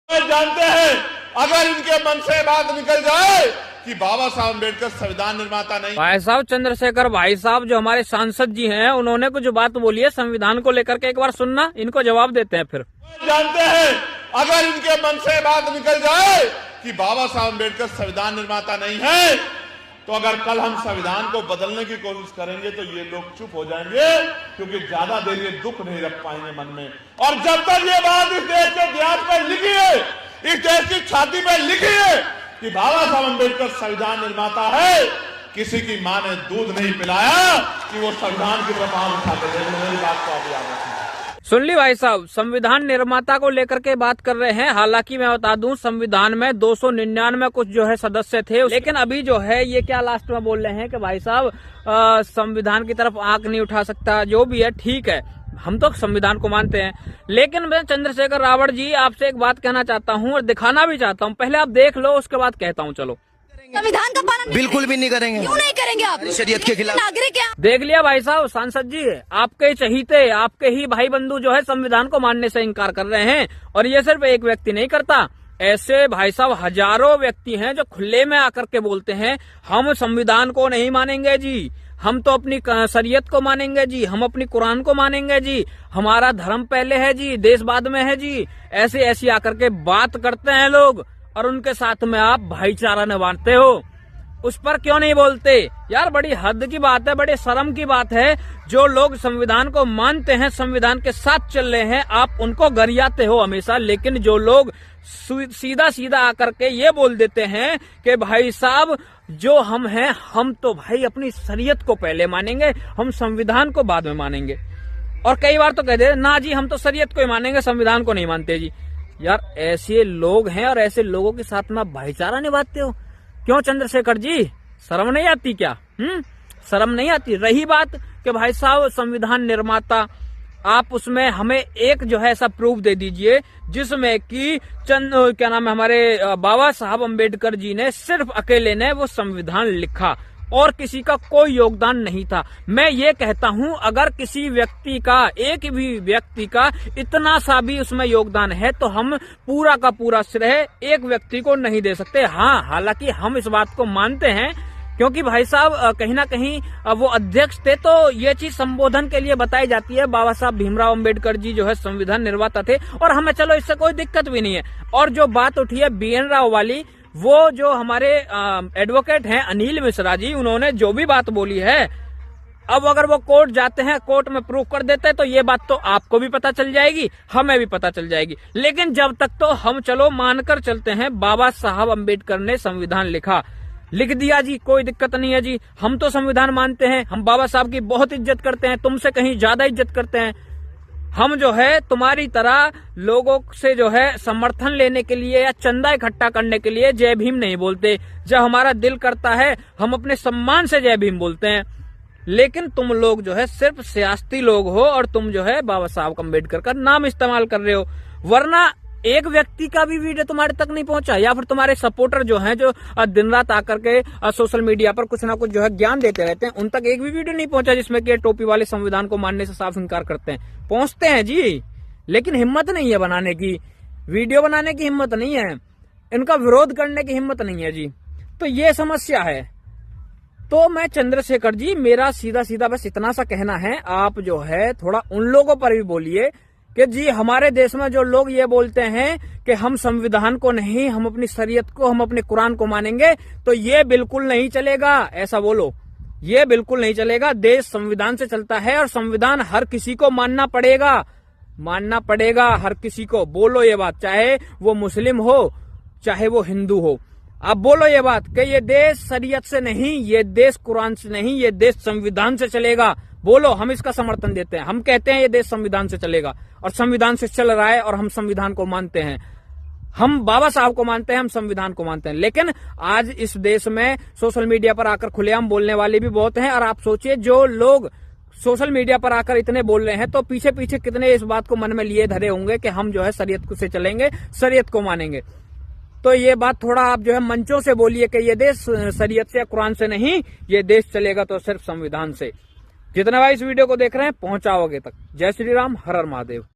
जानते हैं अगर इनके मन से बात निकल जाए कि बाबा साहब अम्बेडकर संविधान निर्माता नहीं। भाई साहब चंद्रशेखर भाई साहब जो हमारे सांसद जी हैं, उन्होंने कुछ बात बोली है संविधान को लेकर के, एक बार सुनना, इनको जवाब देते हैं फिर। जानते हैं अगर इनके मन से बात निकल जाए कि बाबा साहब अम्बेडकर संविधान निर्माता नहीं है, तो अगर कल हम संविधान को बदलने की कोशिश करेंगे तो ये लोग चुप हो जाएंगे, क्योंकि ज्यादा देर ये दुख नहीं रख पाएंगे मन में। और जब तक ये बात इस देश के इतिहास पर लिखी है, इस देश की छाती पर लिखी है कि बाबा साहब अम्बेडकर संविधान निर्माता है, किसी की मां ने दूध नहीं पिलाया कि वो संविधान की तरफ आंख उठाते थे। मेरी बात को आप याद रखें। सुन ली भाई साहब, संविधान निर्माता को लेकर के बात कर रहे हैं। हालांकि मैं बता दूं, संविधान में 299 कुछ जो है सदस्य थे, लेकिन अभी जो है ये क्या लास्ट में बोल रहे हैं कि भाई साहब संविधान की तरफ आंख नहीं उठा सकता। जो भी है ठीक है, हम तो संविधान को मानते हैं, लेकिन मैं चंद्रशेखर रावण जी आपसे एक बात कहना चाहता हूं और दिखाना भी चाहता हूं। पहले आप देख लो, उसके बाद कहता हूं। चलो, संविधान का पालन बिल्कुल भी नहीं करेंगे। क्यों नहीं करेंगे आप? शरीयत के खिलाफ नागरिक हैं। देख लिया भाई साहब, सांसद जी आपके चहीते, आपके ही भाई बंधु जो है संविधान को मानने से इनकार कर रहे हैं। और ये सिर्फ एक व्यक्ति नहीं करता, ऐसे भाई साहब हजारों व्यक्ति हैं जो खुले में आकर के बोलते हैं हम संविधान को नहीं मानेंगे जी, हम तो अपनी शरीयत को मानेंगे जी, हम अपनी कुरान को मानेंगे जी, हमारा धर्म पहले है जी, देश बाद में है जी। ऐसे ऐसी आकर के बात करते हैं लोग, और उनके साथ में आप भाईचारा निभाते हो। उस पर क्यों नहीं बोलते यार? बड़ी हद की बात है, बड़ी शर्म की बात है। जो लोग संविधान को मानते हैं, संविधान के साथ चल रहे हैं, आप उनको गरियाते हो हमेशा। लेकिन जो लोग सीधा सीधा आकर के ये बोल देते हैं कि भाई साहब जो हम हैं, हम तो भाई अपनी शरीयत को पहले मानेंगे, हम संविधान को बाद में मानेंगे। और कई बार तो कह देते ना जी हम तो शरीयत को ही मानेंगे, संविधान को नहीं मानते जी। यार ऐसे लोग हैं और ऐसे लोगों के साथ में आप भाईचारा निभाते हो। क्यों चंद्रशेखर जी, शर्म नहीं आती क्या? शर्म नहीं आती? रही बात कि भाई साहब संविधान निर्माता, आप उसमें हमें एक जो है ऐसा प्रूफ दे दीजिए जिसमें कि क्या नाम है, हमारे बाबा साहब अम्बेडकर जी ने सिर्फ अकेले ने वो संविधान लिखा और किसी का कोई योगदान नहीं था। मैं ये कहता हूं अगर किसी व्यक्ति का, एक भी व्यक्ति का इतना सा भी उसमें योगदान है तो हम पूरा का पूरा श्रेय एक व्यक्ति को नहीं दे सकते। हाँ, हालांकि हम इस बात को मानते हैं क्योंकि भाई साहब कहीं ना कहीं वो अध्यक्ष थे, तो ये चीज संबोधन के लिए बताई जाती है। बाबा साहब भीमराव अम्बेडकर जी जो है संविधान निर्माता थे और हमें चलो इससे कोई दिक्कत भी नहीं है। और जो बात उठी है BN राव वाली, वो जो हमारे एडवोकेट हैं अनिल मिश्रा जी, उन्होंने जो भी बात बोली है, अब अगर वो कोर्ट जाते हैं, कोर्ट में प्रूफ कर देते हैं तो ये बात तो आपको भी पता चल जाएगी, हमें भी पता चल जाएगी। लेकिन जब तक तो हम चलो मानकर चलते हैं बाबा साहब अम्बेडकर ने संविधान लिख दिया जी, कोई दिक्कत नहीं है जी। हम तो संविधान मानते हैं, हम बाबा साहब की बहुत इज्जत करते हैं, तुमसे कहीं ज्यादा इज्जत करते हैं। हम जो है तुम्हारी तरह लोगों से जो है समर्थन लेने के लिए या चंदा इकट्ठा करने के लिए जय भीम नहीं बोलते। जब हमारा दिल करता है हम अपने सम्मान से जय भीम बोलते हैं। लेकिन तुम लोग जो है सिर्फ सियासती लोग हो और तुम जो है बाबा साहब अम्बेडकर का नाम इस्तेमाल कर रहे हो। वरना एक व्यक्ति का भी वीडियो तुम्हारे तक नहीं पहुंचा, या फिर तुम्हारे सपोर्टर जो हैं जो दिन रात आकर के सोशल मीडिया पर कुछ ना कुछ जो है ज्ञान देते रहते हैं, उन तक एक भी वीडियो नहीं पहुंचा जिसमें कि टोपी वाले संविधान को मानने से साफ इनकार करते हैं। पहुंचते हैं जी, लेकिन हिम्मत नहीं है बनाने की, वीडियो बनाने की हिम्मत नहीं है, इनका विरोध करने की हिम्मत नहीं है जी। तो ये समस्या है। तो मैं चंद्रशेखर जी, मेरा सीधा सीधा बस इतना सा कहना है, आप जो है थोड़ा उन लोगों पर भी बोलिए कि जी हमारे देश में जो लोग ये बोलते हैं कि हम संविधान को नहीं, हम अपनी शरीयत को, हम अपने कुरान को मानेंगे, तो ये बिल्कुल नहीं चलेगा। ऐसा बोलो, ये बिल्कुल नहीं चलेगा। देश संविधान से चलता है और संविधान हर किसी को मानना पड़ेगा हर किसी को। बोलो ये बात, चाहे वो मुस्लिम हो चाहे वो हिंदू हो। आप बोलो ये बात कि ये देश शरीयत से नहीं, ये देश कुरान से नहीं, ये देश संविधान से चलेगा। बोलो, हम इसका समर्थन देते हैं। हम कहते हैं ये देश संविधान से चलेगा और संविधान से चल रहा है और हम संविधान को मानते हैं। हम बाबा साहब को मानते हैं, हम संविधान को मानते हैं। लेकिन आज इस देश में सोशल मीडिया पर आकर खुलेआम बोलने वाले भी बहुत हैं। और आप सोचिए, जो लोग सोशल मीडिया पर आकर इतने बोल रहे हैं तो पीछे पीछे कितने इस बात को मन में लिए धरे होंगे कि हम जो है शरीयत से चलेंगे, शरीयत को मानेंगे। तो ये बात थोड़ा आप जो है मंचों से बोलिए कि ये देश शरीयत से या कुरान से नहीं, ये देश चलेगा तो सिर्फ संविधान से। जितने भाई इस वीडियो को देख रहे हैं पहुंचाओगे तक। जय श्री राम, हर हर महादेव।